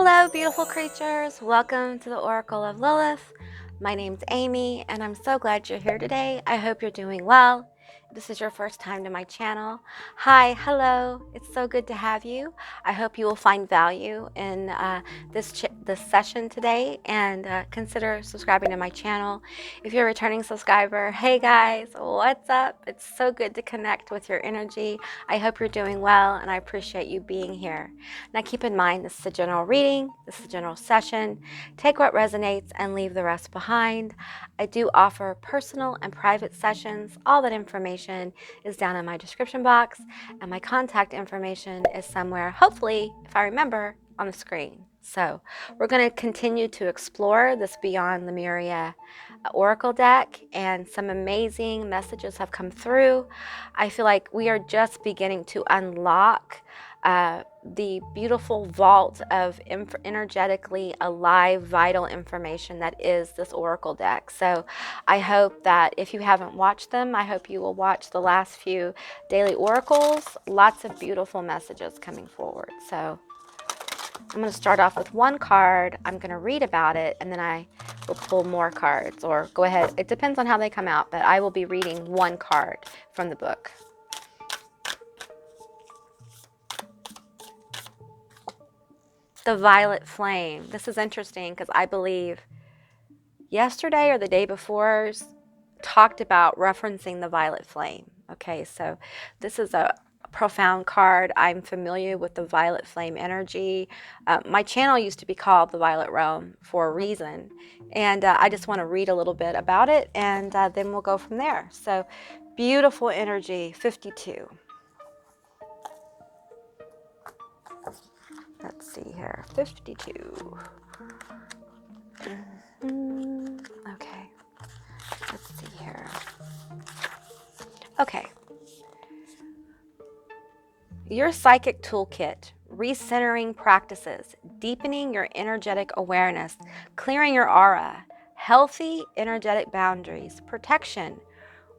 Hello, beautiful creatures. Welcome to the Oracle of Lilith. My name's Amy, and I'm so glad you're here today. I hope you're doing well. If this is your first time to my channel, hi, hello. It's so good to have you. I hope you will find value in this session today, and consider subscribing to my channel. If you're a returning subscriber, hey guys, what's up? It's so good to connect with your energy. I hope you're doing well, and I appreciate you being here. Now keep in mind, this is a general reading, this is a general session. Take what resonates and leave the rest behind. I do offer personal and private sessions. All that information is down in my description box, and my contact information is somewhere, hopefully, if I remember, on the screen. So we're going to continue to explore this Beyond Lemuria Oracle deck, and some amazing messages have come through. I feel like we are just beginning to unlock the beautiful vault of energetically alive, vital information that is this Oracle deck. So I hope that if you haven't watched them, I hope you will watch the last few daily oracles. Lots of beautiful messages coming forward. So I'm going to start off with one card. I'm going to read about it, and then I will pull more cards, or go ahead. It depends on how they come out, but I will be reading one card from the book. The Violet Flame. This is interesting because I believe yesterday or the day before talked about referencing the Violet Flame. Okay, so this is a profound card. I'm familiar with the Violet Flame energy. My channel used to be called the Violet Realm for a reason, and I just want to read a little bit about it, and then we'll go from there. So beautiful energy, 52. Let's see here, 52. Okay, let's see here. Okay. Your psychic toolkit, recentering practices, deepening your energetic awareness, clearing your aura, healthy energetic boundaries, protection,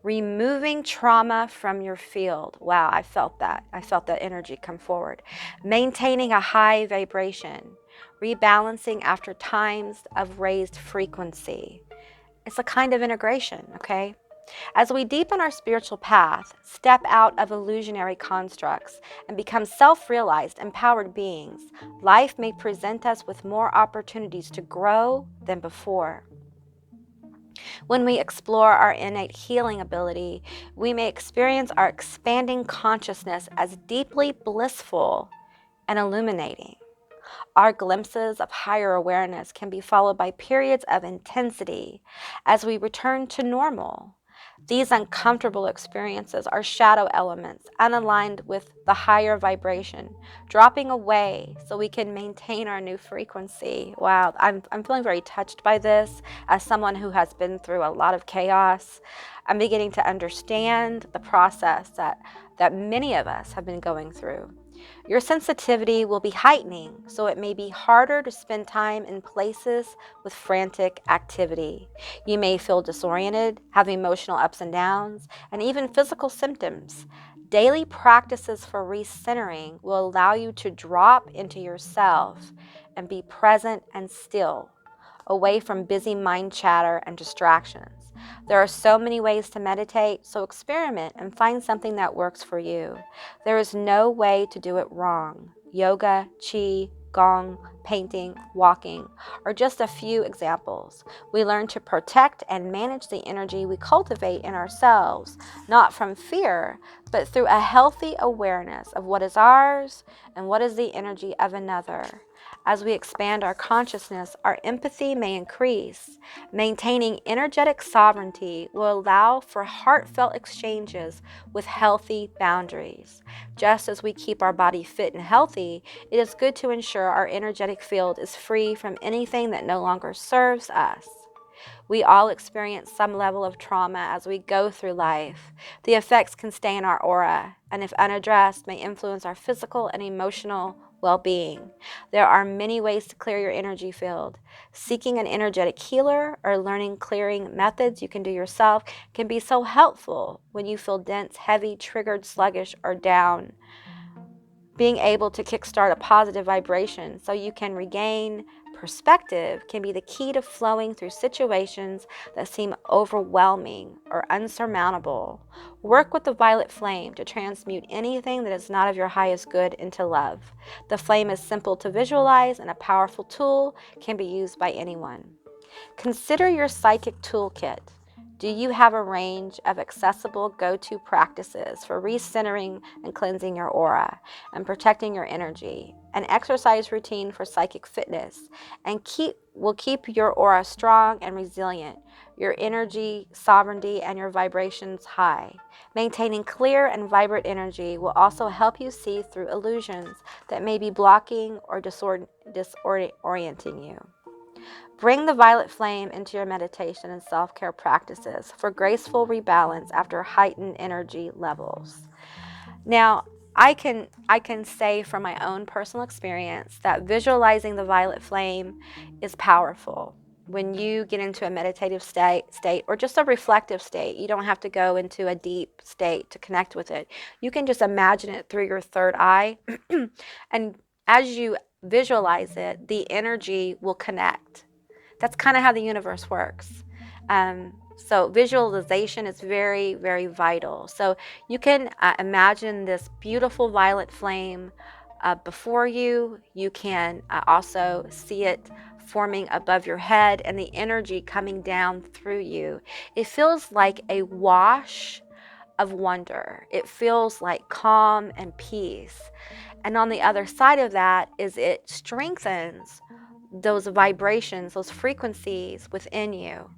removing trauma from your field. Wow, I felt that. I felt that energy come forward. Maintaining a high vibration, rebalancing after times of raised frequency. It's a kind of integration, okay? As we deepen our spiritual path, step out of illusionary constructs, and become self-realized, empowered beings, life may present us with more opportunities to grow than before. When we explore our innate healing ability, we may experience our expanding consciousness as deeply blissful and illuminating. Our glimpses of higher awareness can be followed by periods of intensity as we return to normal. These uncomfortable experiences are shadow elements unaligned with the higher vibration, dropping away so we can maintain our new frequency. Wow, I'm feeling very touched by this as someone who has been through a lot of chaos. I'm beginning to understand the process that many of us have been going through. Your sensitivity will be heightening, so it may be harder to spend time in places with frantic activity. You may feel disoriented, have emotional ups and downs, and even physical symptoms. Daily practices for recentering will allow you to drop into yourself and be present and still, away from busy mind chatter and distractions. There are so many ways to meditate, so experiment and find something that works for you. There is no way to do it wrong. Yoga, qi, gong, painting, walking are just a few examples. We learn to protect and manage the energy we cultivate in ourselves, not from fear, but through a healthy awareness of what is ours and what is the energy of another. As we expand our consciousness, our empathy may increase. Maintaining energetic sovereignty will allow for heartfelt exchanges with healthy boundaries. Just as we keep our body fit and healthy, it is good to ensure our energetic field is free from anything that no longer serves us. We all experience some level of trauma as we go through life. The effects can stay in our aura, and if unaddressed, may influence our physical and emotional well-being. There are many ways to clear your energy field. Seeking an energetic healer or learning clearing methods you can do yourself can be so helpful when you feel dense, heavy, triggered, sluggish, or down. being able to kickstart a positive vibration so you can regain perspective can be the key to flowing through situations that seem overwhelming or unsurmountable. Work with the violet flame to transmute anything that is not of your highest good into love. The flame is simple to visualize and a powerful tool, can be used by anyone. Consider your psychic toolkit. Do you have a range of accessible go-to practices for recentering and cleansing your aura and protecting your energy? An exercise routine for psychic fitness and will keep your aura strong and resilient, your energy, sovereignty, and your vibrations high. Maintaining clear and vibrant energy will also help you see through illusions that may be blocking or disorienting you. Bring the violet flame into your meditation and self-care practices for graceful rebalance after heightened energy levels. Now, I can say from my own personal experience that visualizing the violet flame is powerful. When you get into a meditative state or just a reflective state, you don't have to go into a deep state to connect with it. You can just imagine it through your third eye. And as you visualize it, the energy will connect. That's kind of how the universe works. So visualization is very, very vital. So you can imagine this beautiful violet flame before you. You can also see it forming above your head and the energy coming down through you. It feels like a wash of wonder. It feels like calm and peace. And on the other side of that is it strengthens those vibrations, those frequencies within you.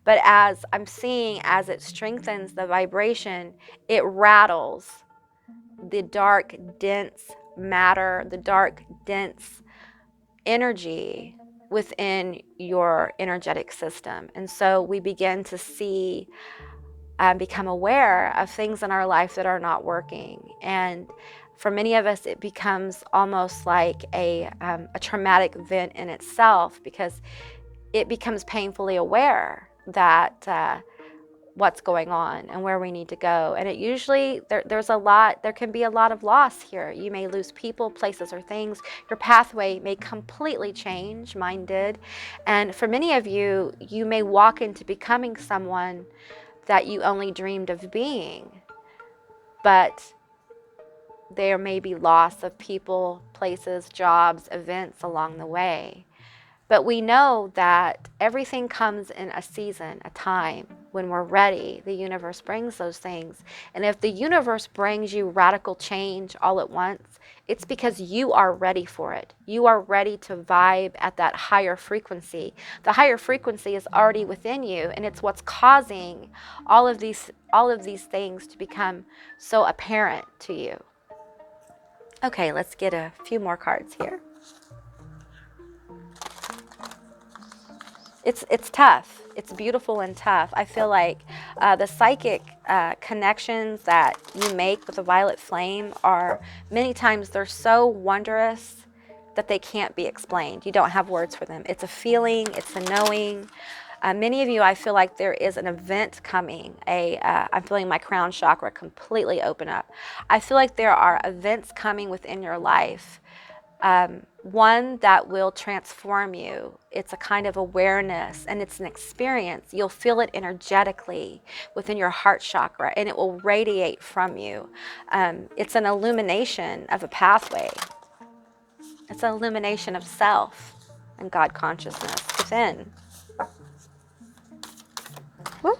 But as I'm seeing, as it strengthens the vibration, it rattles the dark, dense matter, the dark, dense energy within your energetic system. And so we begin to see and become aware of things in our life that are not working. And for many of us, it becomes almost like a traumatic event in itself, because it becomes painfully aware that what's going on and where we need to go. And it usually, there can be a lot of loss here. You may lose people, places, or things. Your pathway may completely change. Mine did. And for many of you, you may walk into becoming someone that you only dreamed of being. But there may be loss of people, places, jobs, events along the way. But we know that everything comes in a season, a time. When we're ready, the universe brings those things. And if the universe brings you radical change all at once, it's because you are ready for it. You are ready to vibe at that higher frequency. The higher frequency is already within you, and it's what's causing all of these things to become so apparent to you. Okay, let's get a few more cards here. It's tough. It's beautiful and tough. I feel like the psychic connections that you make with the violet flame are many times they're so wondrous that they can't be explained. You don't have words for them. It's a feeling. It's a knowing. Many of you, I feel like there is an event coming. I'm feeling my crown chakra completely open up. I feel like there are events coming within your life. One that will transform you. It's a kind of awareness, and it's an experience. You'll feel it energetically within your heart chakra, and it will radiate from you. It's an illumination of a pathway. It's an illumination of self and God consciousness within. Woo.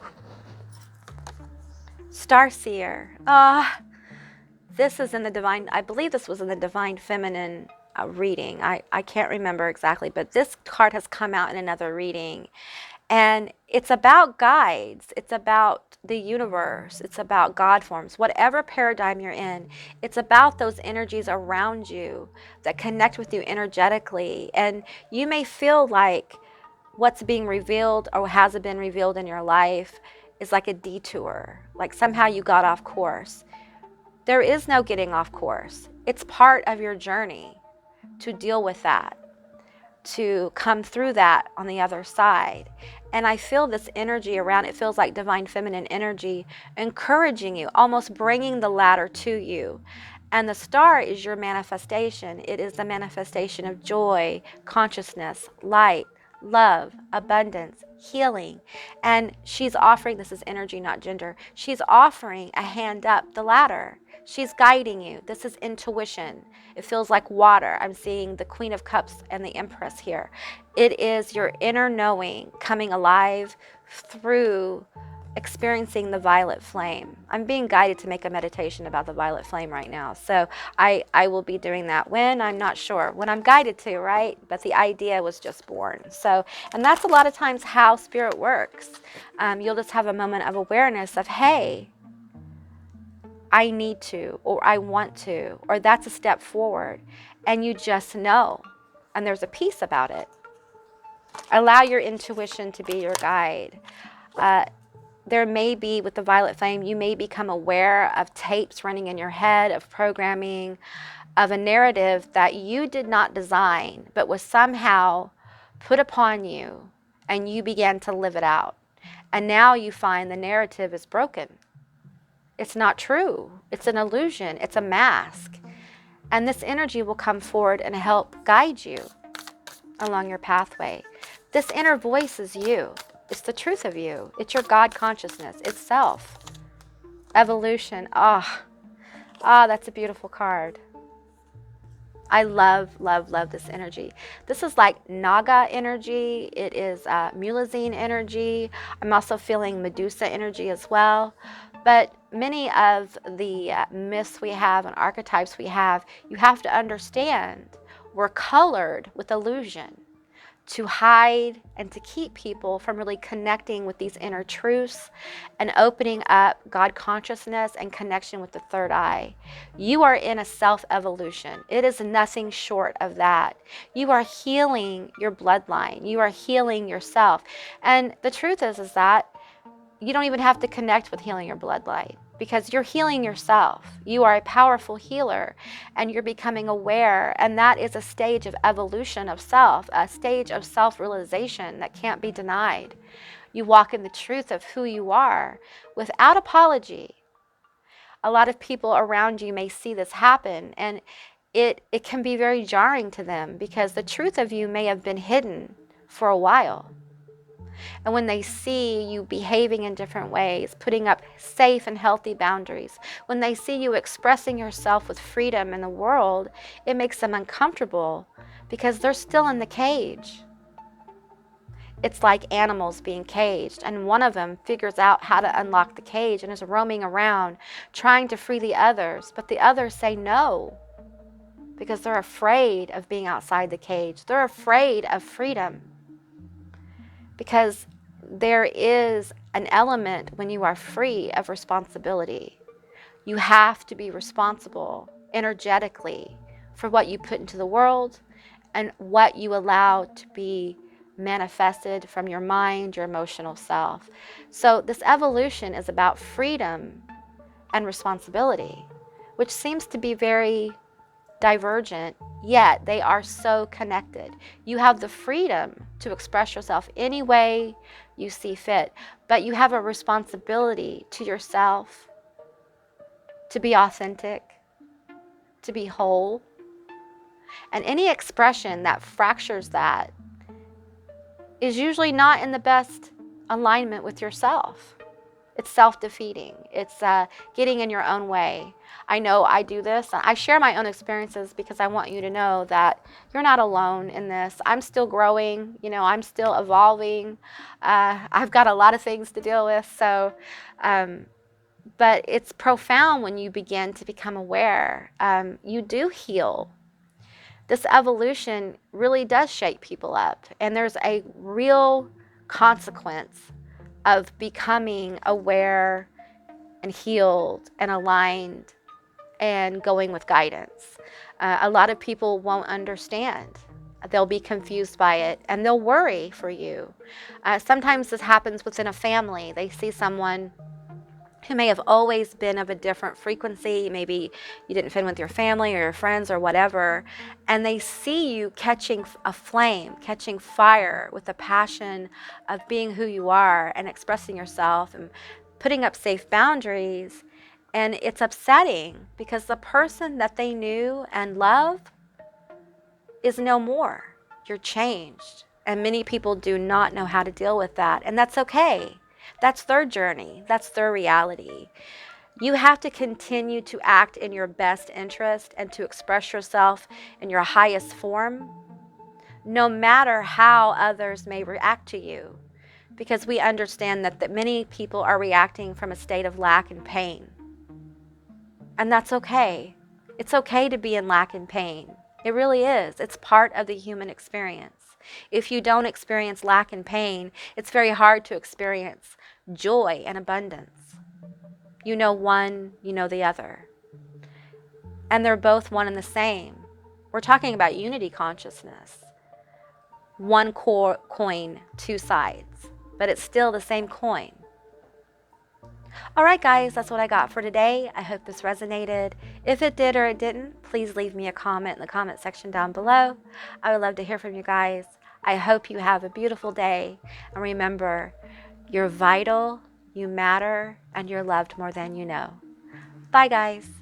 Starseer. This is in the divine, I believe this was in the divine feminine reading. I can't remember exactly, but this card has come out in another reading. And it's about guides. It's about the universe. It's about God forms. Whatever paradigm you're in, it's about those energies around you that connect with you energetically. And you may feel like what's being revealed or hasn't been revealed in your life is like a detour. Like somehow you got off course. There is no getting off course. It's part of your journey to deal with that, to come through that on the other side. And I feel this energy around, it feels like divine feminine energy encouraging you, almost bringing the ladder to you. And the star is your manifestation. It is the manifestation of joy, consciousness, light, love, abundance, healing. And she's offering, this is energy, not gender, she's offering a hand up the ladder. She's guiding you. This is intuition. It feels like water. I'm seeing the Queen of Cups and the Empress here. It is your inner knowing coming alive through experiencing the violet flame. I'm being guided to make a meditation about the violet flame right now. So I will be doing that when, I'm not sure. When I'm guided to, right? But the idea was just born. So, and that's a lot of times how spirit works. You'll just have a moment of awareness of, hey, I need to, or I want to, or that's a step forward. And you just know. And there's a peace about it. Allow your intuition to be your guide. There may be, with the violet flame, you may become aware of tapes running in your head, of programming, of a narrative that you did not design, but was somehow put upon you, and you began to live it out. And now you find the narrative is broken. It's not true. It's an illusion. It's a mask. And this energy will come forward and help guide you along your pathway. This inner voice is you. It's the truth of you. It's your God consciousness. It's self. Evolution. That's a beautiful card. I love, love, love this energy. This is like Naga energy. It is Mulazine energy. I'm also feeling Medusa energy as well. But many of the myths we have and archetypes we have, you have to understand, were colored with illusion to hide and to keep people from really connecting with these inner truths and opening up God consciousness and connection with the third eye. You are in a self-evolution. It is nothing short of that. You are healing your bloodline. You are healing yourself. And the truth is that you don't even have to connect with healing your bloodline, because you're healing yourself. You are a powerful healer, and you're becoming aware, and that is a stage of evolution of self, a stage of self-realization that can't be denied. You walk in the truth of who you are without apology. A lot of people around you may see this happen, and it can be very jarring to them, because the truth of you may have been hidden for a while. And when they see you behaving in different ways, putting up safe and healthy boundaries, when they see you expressing yourself with freedom in the world, it makes them uncomfortable because they're still in the cage. It's like animals being caged, and one of them figures out how to unlock the cage and is roaming around trying to free the others, but the others say no because they're afraid of being outside the cage. They're afraid of freedom. Because there is an element when you are free of responsibility. You have to be responsible energetically for what you put into the world and what you allow to be manifested from your mind, your emotional self. So this evolution is about freedom and responsibility, which seems to be very divergent, yet they are so connected. You have the freedom to express yourself any way you see fit, but you have a responsibility to yourself to be authentic, to be whole. And any expression that fractures that is usually not in the best alignment with yourself. It's self-defeating. It's getting in your own way. I know I do this. I share my own experiences because I want you to know that you're not alone in this. I'm still growing. I'm still evolving. I've got a lot of things to deal with. So, but it's profound when you begin to become aware. You do heal. This evolution really does shake people up. And there's a real consequence of becoming aware and healed and aligned and going with guidance. A lot of people won't understand. They'll be confused by it and they'll worry for you. Sometimes this happens within a family. They see someone who may have always been of a different frequency. Maybe you didn't fit in with your family or your friends or whatever, and they see you catching a flame, catching fire with the passion of being who you are and expressing yourself and putting up safe boundaries, And it's upsetting because the person that they knew and loved is no more. You're changed. And many people do not know how to deal with that. And that's okay. That's their journey. That's their reality. You have to continue to act in your best interest and to express yourself in your highest form, no matter how others may react to you. Because we understand that many people are reacting from a state of lack and pain. And that's okay. It's okay to be in lack and pain. It really is. It's part of the human experience. If you don't experience lack and pain, it's very hard to experience joy and abundance. You know one, you know the other. And they're both one and the same. We're talking about unity consciousness. One coin, two sides, but it's still the same coin. All right, guys, that's what I got for today. I hope this resonated. If it did or it didn't, please leave me a comment in the comment section down below. I would love to hear from you guys. I hope you have a beautiful day. And remember, you're vital, you matter, and you're loved more than you know. Bye, guys.